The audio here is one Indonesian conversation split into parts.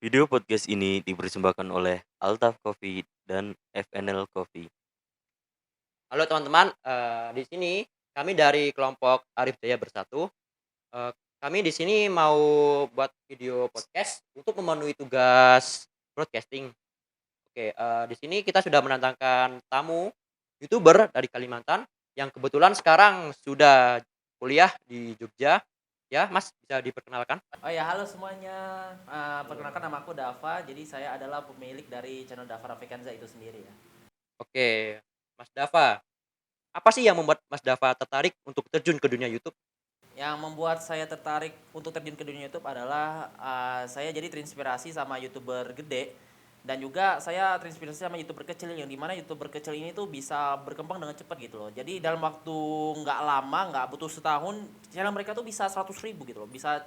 Video podcast ini dipersembahkan oleh Altaf Coffee dan FNL Coffee. Halo teman-teman, di sini kami dari kelompok Arif Jaya Bersatu. Eee, Kami di sini mau buat video podcast untuk memenuhi tugas broadcasting. Oke, di sini kita sudah mendatangkan tamu YouTuber dari Kalimantan yang kebetulan sekarang sudah kuliah di Jogja. Ya, Mas, bisa diperkenalkan? Oh ya, halo semuanya. Perkenalkan nama aku Dava. Jadi saya adalah pemilik dari channel Dava Rafikanza itu sendiri ya. Oke, Mas Dava, apa sih yang membuat Mas Dava tertarik untuk terjun ke dunia YouTube? Yang membuat saya tertarik untuk terjun ke dunia YouTube adalah saya jadi terinspirasi sama YouTuber gede dan juga saya terinspirasi sama YouTuber kecil yang dimana YouTuber kecil ini tuh bisa berkembang dengan cepat gitu loh. Jadi dalam waktu nggak lama, nggak butuh setahun, channel mereka tuh bisa 100.000 gitu loh, bisa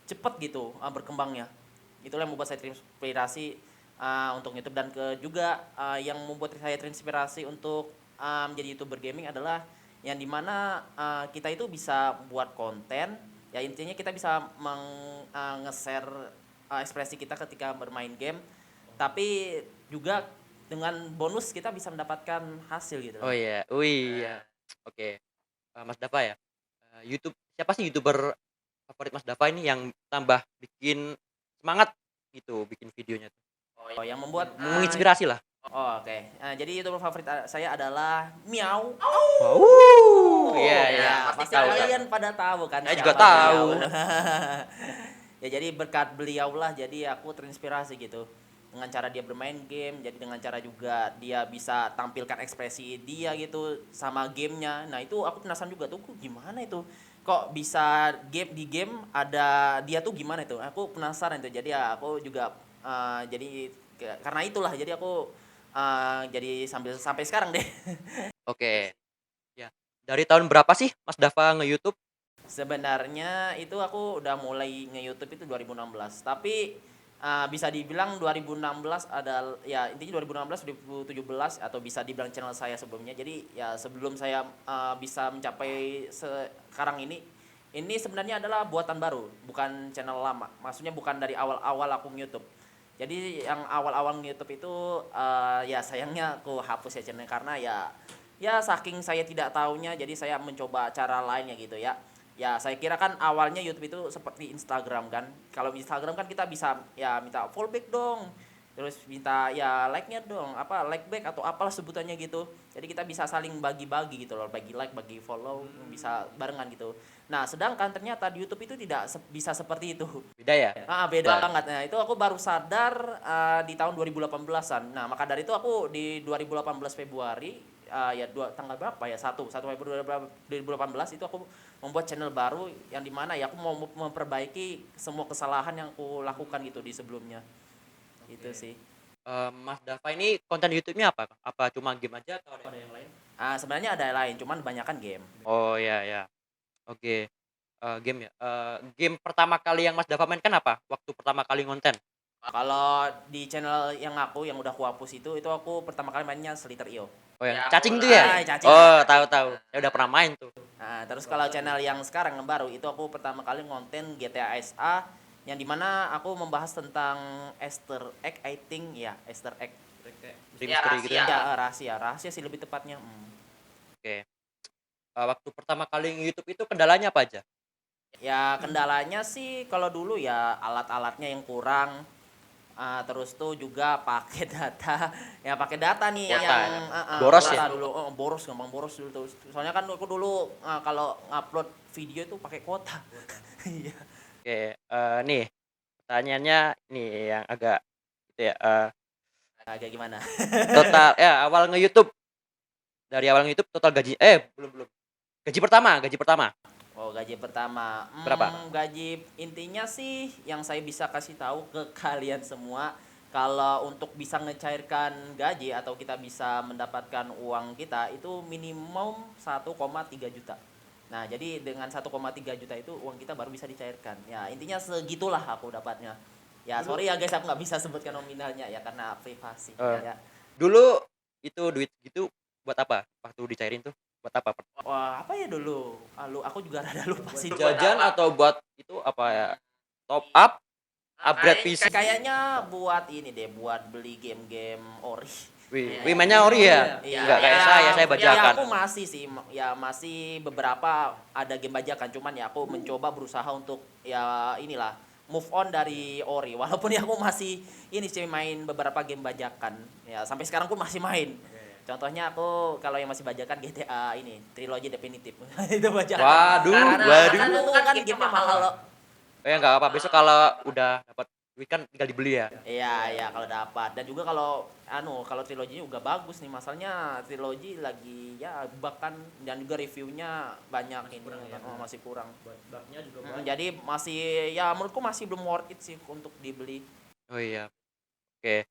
cepet gitu berkembangnya. Itulah yang membuat saya terinspirasi untuk YouTube dan juga yang membuat saya terinspirasi untuk menjadi YouTuber gaming adalah yang dimana kita itu bisa buat konten, ya intinya kita bisa nge-share ekspresi kita ketika bermain game, tapi juga dengan bonus kita bisa mendapatkan hasil gitu Oh loh. iya, wih, iya. Oke, Mas Dava ya, siapa sih YouTuber favorit Mas Dava ini yang tambah bikin semangat gitu bikin videonya tuh? Oh, yang membuat Menginspirasi lah. oh, oke. Jadi YouTuber favorit saya adalah Miau. Iya iya, Ya, pasti pasti tahu tahu. kalian pada tahu kan Saya juga siapa tahu. beliau. Ya jadi berkat beliau lah jadi aku terinspirasi gitu. Dengan cara dia bermain game, jadi dengan cara juga dia bisa tampilkan ekspresi dia gitu sama gamenya. Nah itu aku penasaran juga tuh gimana itu. Kok bisa di game ada dia tuh gimana itu. Aku penasaran itu. Jadi ya aku juga jadi karena itulah jadi aku jadi sambil sampai sekarang deh. Oke, ya. Dari tahun berapa sih Mas Dava nge-YouTube? Sebenarnya itu aku udah mulai nge-YouTube itu 2016, tapi bisa dibilang 2016 ya intinya 2016, 2017 atau bisa dibilang channel saya sebelumnya. Jadi ya sebelum saya bisa mencapai sekarang ini sebenarnya adalah buatan baru, bukan channel lama. Maksudnya bukan dari awal-awal aku nge-YouTube. Jadi yang awal-awal nge-YouTube itu ya sayangnya aku hapus ya channelnya karena ya saking saya tidak tahunya jadi saya mencoba cara lainnya gitu ya. Ya, saya kira kan awalnya YouTube itu seperti Instagram kan. Kalau Instagram kan kita bisa ya minta follow back dong. Terus minta ya like-nya dong, apa like back atau apalah sebutannya gitu. Jadi kita bisa saling bagi-bagi gitu loh, bagi like, bagi follow, bisa barengan gitu. Nah, sedangkan ternyata di YouTube itu tidak bisa seperti itu. Beda ya? Beda banget. Nah, itu aku baru sadar di tahun 2018-an. Nah, maka dari itu aku di 2018 Februari ya tanggal berapa ya? 1 Februari 2018 itu aku membuat channel baru yang dimana ya aku mau memperbaiki semua kesalahan yang aku lakukan gitu di sebelumnya. Itu Oke. sih. Mas Dava ini konten YouTube-nya apa? Apa cuma game aja atau ada yang lain? Sebenarnya ada yang lain, cuman kebanyakan game. Oh, ya ya. Oke, game ya, game pertama kali yang Mas Dava mainkan apa? Waktu pertama kali ngonten? Kalau di channel yang yang udah kuhapus itu aku pertama kali mainnya Solitaire.io. Oh, yang cacing tuh ya? Cacing. Oh, tahu tahu. Saya udah pernah main tuh. Terus kalau channel yang sekarang yang baru itu aku pertama kali ngonten GTA SA yang dimana aku membahas tentang Easter egg, I think ya Easter egg. Dream Mystery gitu ya? Ya rahasia sih lebih tepatnya. Oke, waktu pertama kali nge-YouTube itu kendalanya apa aja? Ya kendalanya sih kalau dulu ya alat-alatnya yang kurang. Terus tuh juga pakai data, ya pakai data nih Kuota yang ya? Boros kuota ya? dulu, boros gampang boros dulu tuh. Soalnya kan aku dulu kalau ngupload video itu pakai kuota. Iya. Oke, nih pertanyaannya nih yang agak gitu ya, Kayak gimana? total ya awal nge-YouTube, dari awal nge-YouTube total gaji belum belum, gaji pertama Oh, gaji pertama. berapa? Gaji intinya sih yang saya bisa kasih tahu ke kalian semua, kalau untuk bisa ngecairkan gaji atau kita bisa mendapatkan uang kita itu minimum 1,3 juta. Nah, jadi dengan 1,3 juta itu uang kita baru bisa dicairkan. Ya, intinya segitulah aku dapatnya. Ya, Dulu sorry ya guys, aku nggak bisa sebutkan nominalnya ya karena privasi. eee, Ya. dulu itu duit gitu buat apa? Waktu dicairin tuh buat apa? Wah, apa ya dulu? Aku juga rada lupa sih. Jajan atau buat itu apa ya, top up upgrade PC. Kayaknya buat ini deh, buat beli game-game ori. Wih, mainnya ori ya? Iya, Enggak kayak saya ya bajakan. aku masih sih, ya masih beberapa ada game bajakan, cuman ya aku mencoba berusaha untuk ya inilah move on dari ori. Walaupun ya aku masih ini sih main beberapa game bajakan. Ya sampai sekarang pun masih main. Contohnya aku kalau yang masih bajakan GTA ini, Trilogy Definitive. Itu bajakan. Waduh, waduh. Itu kan gamenya mahal loh. Ya enggak apa, besok kalau udah dapat duit kan tinggal dibeli ya. Iya, kalau dapat. Dan juga kalau kalau trilogi juga bagus nih. Masalahnya trilogi lagi ya bahkan dan juga reviewnya banyak ini masih kurang. Bugnya juga Jadi masih ya menurutku masih belum worth it sih untuk dibeli. Oh iya. Oke.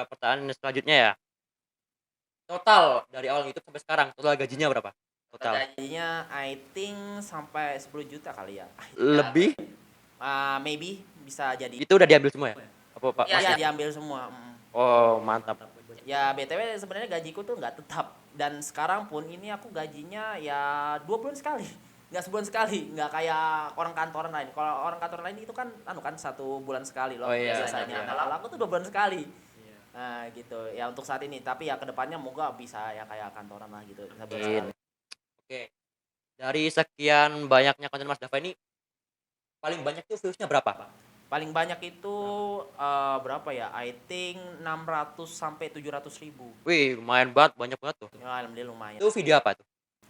Pertanyaan selanjutnya ya. Total dari awal YouTube sampai sekarang total gajinya berapa? Total. Gajinya I think sampai 10 juta kali ya. Lebih? Maybe bisa jadi. Itu udah diambil semua ya? Apa Pak? Ya, Masih? diambil semua. Oh, mantap. Ya BTW sebenarnya gajiku tuh nggak tetap, dan sekarang pun ini aku gajinya ya 2 bulan sekali, nggak sebulan sekali, nggak kayak orang kantoran lain. Kalau orang kantoran lain itu kan kan 1 bulan sekali loh. Oh, iya, biasanya. iya. Nah, kalau aku tuh 2 bulan sekali. Nah gitu ya untuk saat ini, tapi ya kedepannya moga bisa ya kayak kantoran lah gitu. Amin. Oke. Dari sekian banyaknya konten Mas Dava ini paling banyak tuh views-nya berapa? Paling banyak itu berapa ya? I think 600 sampai 700 ribu. Wih, lumayan banget, banyak banget tuh. Ya, alhamdulillah lumayan. Itu video apa tuh?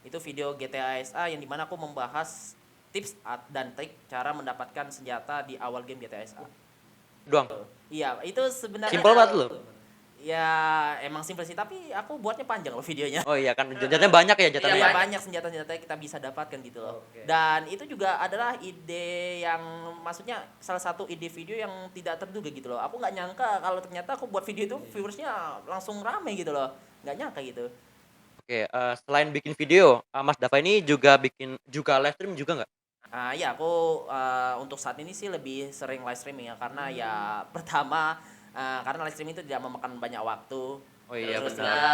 Itu video GTA SA yang dimana aku membahas tips dan trik cara mendapatkan senjata di awal game GTA SA. Doang. Iya, itu sebenarnya Simpel banget loh. Ya emang simpel sih, tapi aku buatnya panjang loh videonya. Oh iya kan, jatahnya banyak ya Iya, jatahnya. banyak senjata-senjata yang kita bisa dapatkan gitu loh. Dan itu juga adalah ide yang maksudnya salah satu ide video yang tidak terduga gitu loh. Aku nggak nyangka kalau ternyata aku buat video itu viewersnya langsung rame gitu loh. Nggak nyangka gitu. Oke, selain bikin video, Mas Dava ini juga live stream juga nggak? Iya aku untuk saat ini sih lebih sering live streaming ya, karena ya pertama karena live streaming itu tidak memakan banyak waktu. Oh iya, Terus benar. juga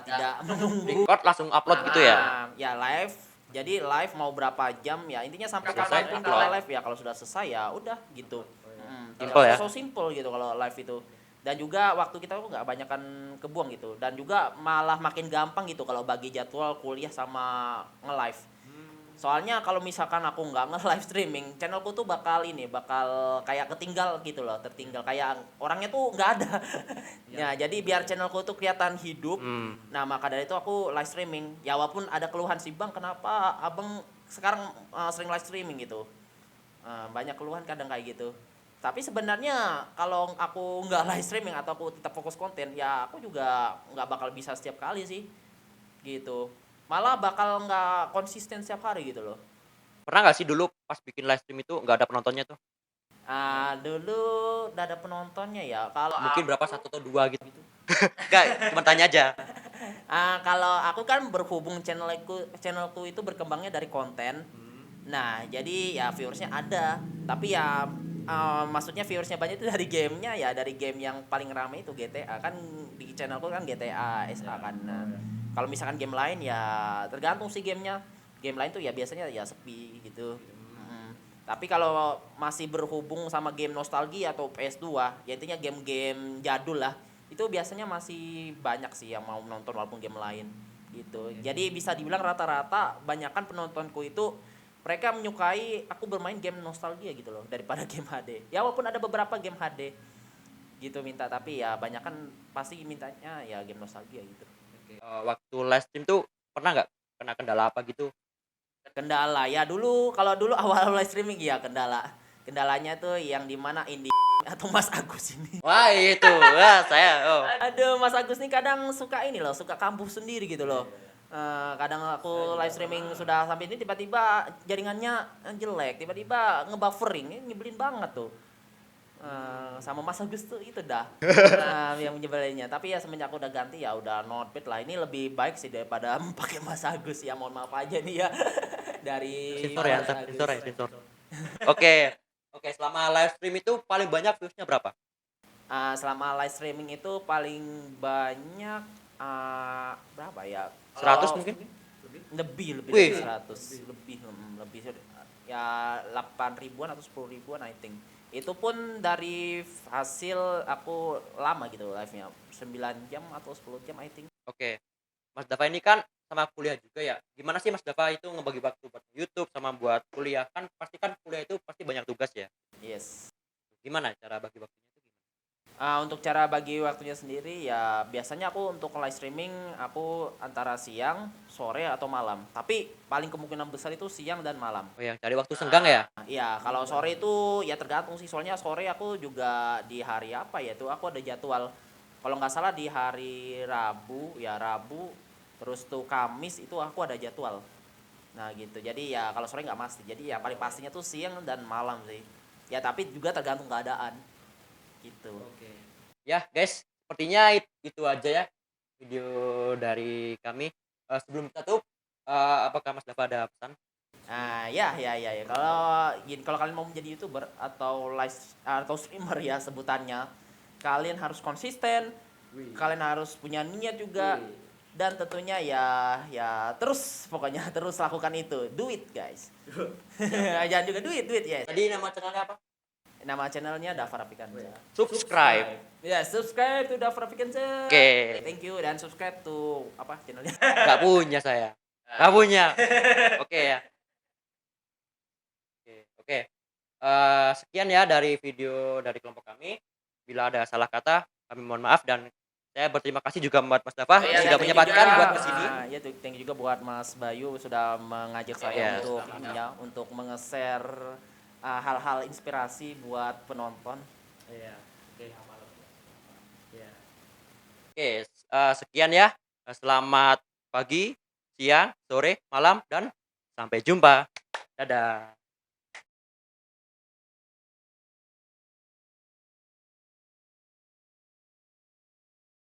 tidak menunggu. Record langsung upload gitu ya? Ya live. Jadi live mau berapa jam ya intinya sampai Selesai, kapanpun upload. kita live ya, kalau sudah selesai ya udah gitu. Simple ya? So simple gitu kalau live itu. Dan juga waktu kita tuh nggak banyakan kebuang gitu. Dan juga malah makin gampang gitu kalau bagi jadwal kuliah sama nge-live. Soalnya kalau misalkan aku nggak nge-live streaming, channelku tuh bakal kayak ketinggal gitu loh, tertinggal kayak orangnya tuh nggak ada. Ya, jadi biar channelku tuh kelihatan hidup. Nah, maka dari itu aku live streaming. Ya walaupun ada keluhan sih, Bang, kenapa Abang sekarang sering live streaming gitu. Banyak keluhan kadang kayak gitu. Tapi sebenarnya kalau aku nggak live streaming atau aku tetap fokus konten, ya aku juga nggak bakal bisa setiap kali sih. Gitu. Malah bakal nggak konsisten setiap hari gitu loh. Pernah nggak sih dulu pas bikin live stream itu nggak ada penontonnya tuh? Dulu udah ada penontonnya ya. Kalau Mungkin berapa, 1 atau 2 gitu? Nggak, cuma tanya aja. kalau aku kan berhubung channelku itu berkembangnya dari konten. Nah, jadi ya viewersnya ada. Tapi ya maksudnya viewersnya banyak itu dari gamenya ya, dari game yang paling ramai itu GTA kan. Di channelku kan GTA SA kan. Nah, kalau misalkan game lain ya tergantung sih gamenya. Game lain tuh ya biasanya ya sepi gitu. Tapi kalau masih berhubung sama game nostalgia atau PS2, ya intinya game-game jadul lah, itu biasanya masih banyak sih yang mau nonton walaupun game lain gitu. Jadi bisa dibilang rata-rata banyakan penontonku itu mereka menyukai aku bermain game nostalgia gitu loh daripada game HD. Ya walaupun ada beberapa game HD gitu minta, tapi ya banyakan pasti mintanya ya game nostalgia gitu. Waktu live stream tuh pernah nggak kena kendala apa gitu? Kendala ya kalau dulu awal live streaming ya kendalanya tuh yang dimana Indi atau Mas Agus ini. Wah itu, wah saya. Aduh, Mas Agus nih kadang suka ini loh, suka kambuh sendiri gitu loh. Kadang aku live streaming sudah sampai ini tiba-tiba jaringannya jelek, tiba-tiba ngebuffering, ini nyebelin banget tuh. Sama Mas Agus tuh itu dah yang menyebelinnya. Tapi ya semenjak aku udah ganti ya udah not bad lah. Ini lebih baik sih daripada pakai Mas Agus ya. Mohon maaf aja nih ya dari Sensor ya, Mas Agus. sensor. Oke, selama live stream itu paling banyak views-nya berapa? Selama live streaming itu paling banyak berapa ya? 100 mungkin? Lebih lebih dari Wih, 100, lebih ya 8 ribuan atau 10 ribuan I think. Itu pun dari hasil aku lama gitu live-nya, 9 jam atau 10 jam I think. oke. Mas Dava ini kan sama kuliah juga ya. Gimana sih Mas Dava itu ngebagi waktu buat YouTube sama buat kuliah? Kan pasti kan kuliah itu pasti banyak tugas ya. Yes. Gimana cara bagi waktunya itu gimana? Untuk cara bagi waktunya sendiri ya biasanya aku untuk live streaming aku antara siang, sore, atau malam. Tapi paling kemungkinan besar itu siang dan malam. Oh yang cari waktu senggang ya? Iya, kalau sore itu ya tergantung sih. Soalnya sore aku juga di hari apa ya tuh aku ada jadwal. Kalau nggak salah di hari Rabu, ya Rabu, terus tuh Kamis itu aku ada jadwal. Nah gitu. Jadi ya kalau sore nggak pasti. Jadi ya paling pastinya tuh siang dan malam sih. Ya tapi juga tergantung keadaan gitu. Oke. Ya guys, sepertinya itu aja ya video dari kami. Sebelum kita tutup, apakah Mas Dava ada pesan? Nah, ya. Kalau gini, kalau kalian mau menjadi YouTuber atau live atau streamer ya sebutannya, kalian harus konsisten, kalian harus punya niat juga, dan tentunya ya terus pokoknya terus lakukan itu. Do it, guys. Jangan juga do it, yes. Tadi nama channelnya apa? Nama channelnya Dava Rafikansa. Subscribe. Ya, subscribe to Dava Rafikansa. Oke. Thank you dan subscribe to apa channelnya? Nggak punya saya. Nggak punya. Oke ya. Oke. Sekian ya dari video dari kelompok kami. Bila ada salah kata, kami mohon maaf dan saya berterima kasih juga buat Mas Dava Iya, sudah thank you menyempatkan juga. buat kesini. Ya, thank you juga buat Mas Bayu sudah mengajak saya Iya, untuk ini ya, untuk nge-share hal-hal inspirasi buat penonton. Iya. Oke, sekian ya. Selamat pagi, siang, sore, malam, dan sampai jumpa. Dadah.